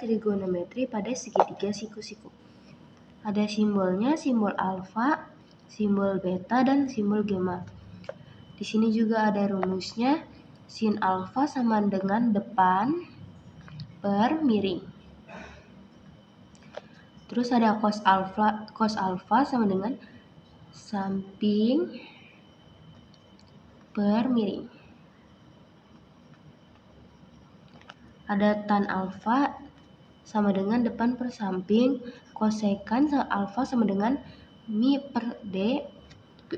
trigonometri pada segitiga siku-siku. Ada simbolnya, simbol alfa, simbol beta, dan simbol gamma. Di sini juga ada rumusnya, sin alfa sama dengan depan per miring. Terus ada cos alfa sama dengan samping per miring. Ada tan alfa sama dengan depan per samping, kosekan alfa sama dengan mi per d,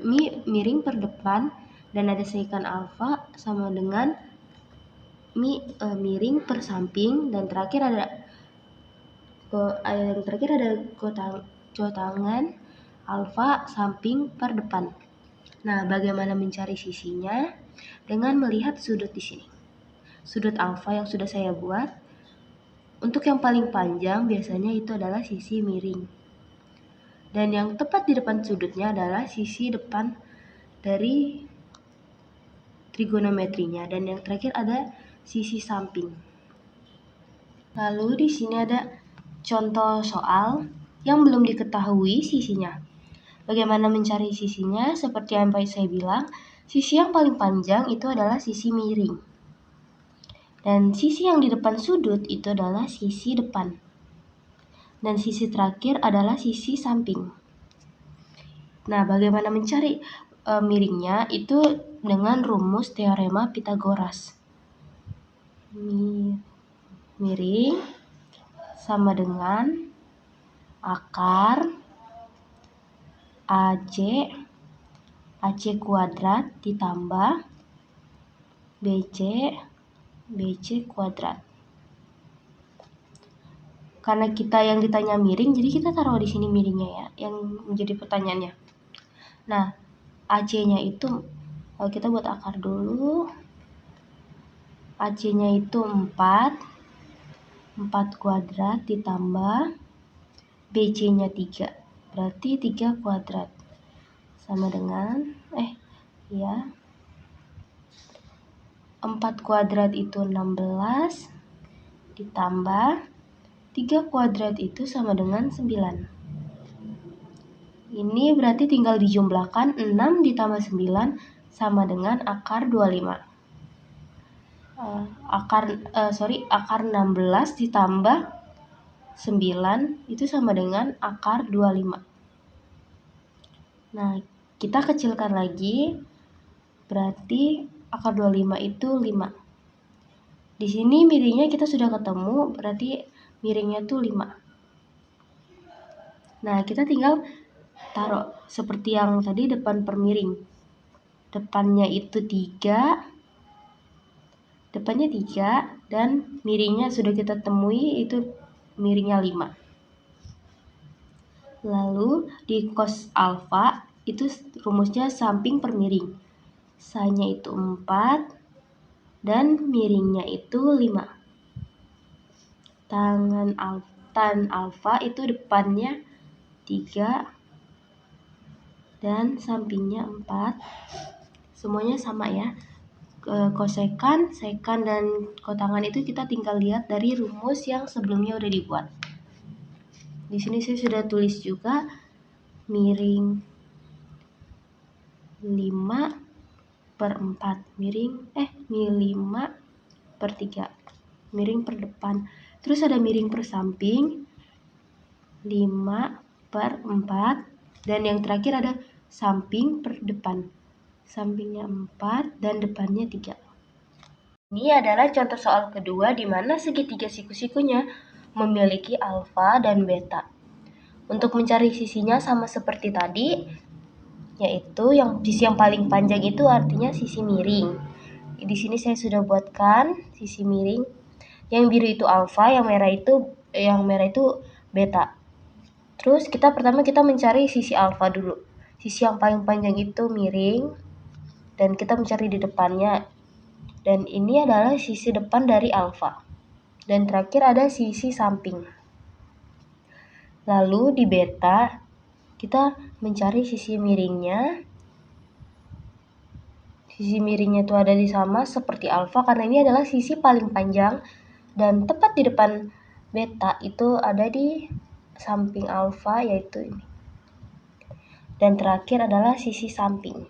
mi miring per depan, dan ada sekan alfa sama dengan mi miring per samping, dan terakhir ada cotangan alfa samping per depan. Nah, bagaimana mencari sisinya? Dengan melihat sudut di sini. Sudut alfa yang sudah saya buat. Untuk yang paling panjang biasanya itu adalah sisi miring. Dan yang tepat di depan sudutnya adalah sisi depan dari trigonometrinya, dan yang terakhir ada sisi samping. Lalu di sini ada contoh soal yang belum diketahui sisinya. Bagaimana mencari sisinya? Seperti yang saya bilang, sisi yang paling panjang itu adalah sisi miring. Dan sisi yang di depan sudut itu adalah sisi depan. Dan sisi terakhir adalah sisi samping. Nah, bagaimana mencari miringnya? Itu dengan rumus teorema Pythagoras. Miring sama dengan akar AC kuadrat ditambah BC kuadrat. Karena kita yang ditanya miring, jadi kita taruh di sini miringnya ya, yang menjadi pertanyaannya. Nah, AC-nya itu kita buat akar dulu. AC-nya itu 4 kuadrat ditambah BC-nya 3. Berarti 3 kuadrat. Sama dengan 4 kuadrat itu 16 ditambah 3 kuadrat itu sama dengan 9. Ini berarti tinggal dijumlahkan, 6 ditambah 9 sama dengan akar 25. Akar 16 ditambah 9 itu sama dengan akar 25. Nah, kita kecilkan lagi, berarti akar 25 itu 5. Di sini miringnya kita sudah ketemu, berarti miringnya tuh 5. Nah, kita tinggal taruh seperti yang tadi depan per miring. Depannya 3 dan miringnya sudah kita temui itu miringnya 5. Lalu di cos alfa itu rumusnya samping per miring. Sanya itu 4 dan miringnya itu 5. Tan alfa itu depannya 3 dan sampingnya 4. Semuanya sama ya. Kosekan, sekan, dan kotangan itu kita tinggal lihat dari rumus yang sebelumnya udah dibuat. Di sini saya sudah tulis juga miring 5/4 5/3 miring per depan. Terus ada miring per samping 5/4, dan yang terakhir ada samping per depan. Sampingnya 4 dan depannya 3. Ini adalah contoh soal kedua di mana segitiga siku-sikunya memiliki alfa dan beta. Untuk mencari sisinya sama seperti tadi, yaitu sisi yang paling panjang itu artinya sisi miring. Di sini saya sudah buatkan sisi miring. Yang biru itu alfa, yang merah itu beta. Terus pertama kita mencari sisi alfa dulu. Sisi yang paling panjang itu miring, dan kita mencari di depannya. Dan ini adalah sisi depan dari alfa. Dan terakhir ada sisi samping. Lalu di beta kita mencari sisi miringnya. Sisi miringnya itu ada di sama seperti alfa karena ini adalah sisi paling panjang dan tepat di depan beta itu ada di samping alfa, yaitu ini. Dan terakhir adalah sisi samping.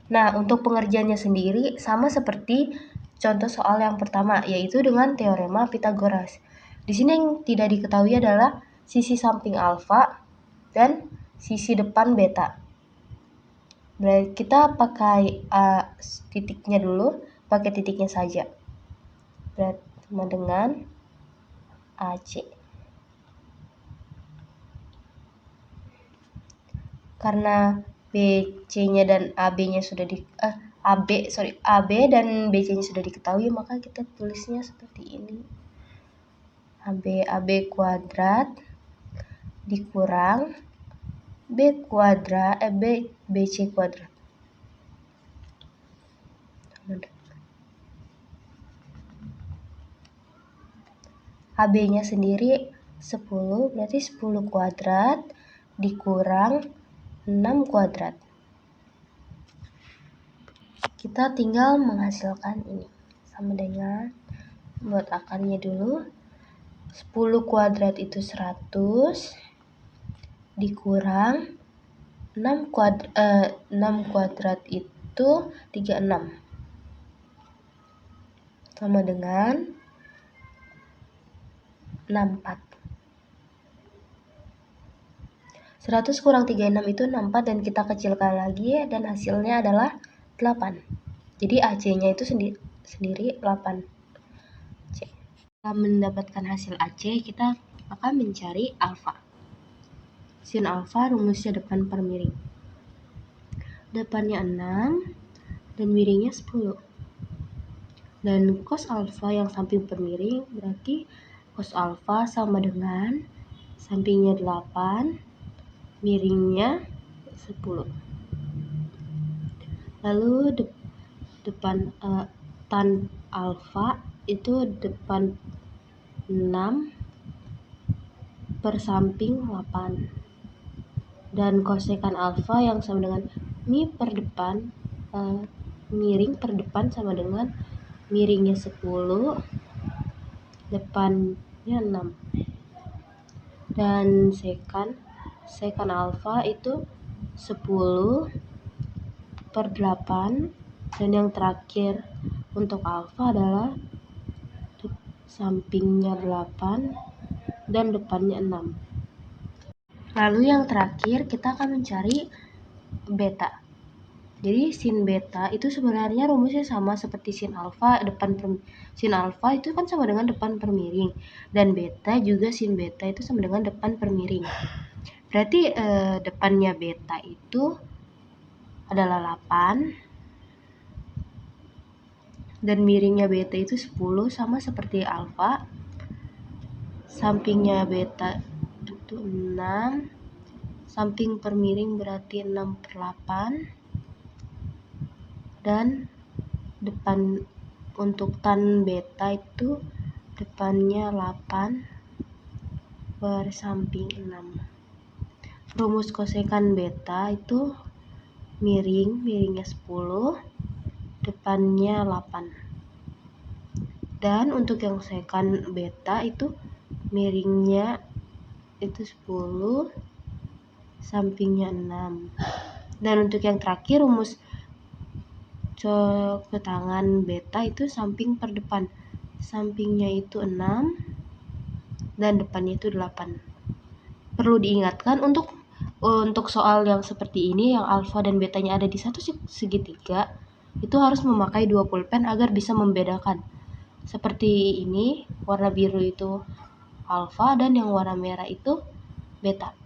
Nah, untuk pengerjaannya sendiri sama seperti contoh soal yang pertama, yaitu dengan teorema Pythagoras. Di sini yang tidak diketahui adalah sisi samping alfa dan sisi depan beta. Berarti kita pakai titiknya dulu, pakai titiknya saja. Berarti sama dengan AC. Karena BC-nya dan AB-nya sudah AB dan BC-nya sudah diketahui, maka kita tulisnya seperti ini. AB kuadrat dikurang BC kuadrat. AB-nya sendiri 10, berarti 10 kuadrat dikurang 6 kuadrat. Kita tinggal menghasilkan ini. Sama dengan, buat akarnya dulu. 10 kuadrat itu 100 dikurang 6 kuadrat itu 36. Sama dengan 64. 100 kurang 36 itu 64, dan kita kecilkan lagi dan hasilnya adalah 8. Jadi AC-nya itu sendiri 8. Setelah mendapatkan hasil AC, kita akan mencari alfa. Sin alfa rumusnya depan per miring. Depannya 6 dan miringnya 10. Dan cos alfa yang samping per miring berarti cos alfa sama dengan sampingnya 8, miringnya 10. Lalu depan tan alfa itu depan 6 per samping 8. Dan kosekan alfa yang sama dengan mi per depan miring per depan sama dengan miringnya 10, depannya 6. Dan sekan alfa itu 10 per 8, dan yang terakhir untuk alfa adalah sampingnya 8 dan depannya 6. Lalu yang terakhir kita akan mencari beta. Jadi sin beta itu sebenarnya rumusnya sama seperti sin alfa. Sin alfa itu kan sama dengan depan per miring, dan beta juga sin beta itu sama dengan depan per miring. Berarti depannya beta itu adalah 8 dan miringnya beta itu 10, sama seperti alfa. Sampingnya beta itu 6, samping per miring berarti 6 per 8, dan depan untuk tan beta itu depannya 8 per samping 6. Rumus kosekan beta itu miringnya 10, depannya 8. Dan untuk yang sekan beta itu miringnya itu 10, sampingnya 6. Dan untuk yang terakhir rumus ketangan beta itu samping per depan. Sampingnya itu 6 dan depannya itu 8. Perlu diingatkan untuk soal yang seperti ini, yang alfa dan betanya ada di satu segitiga, itu harus memakai 2 pulpen agar bisa membedakan. Seperti ini, warna biru itu alfa dan yang warna merah itu beta.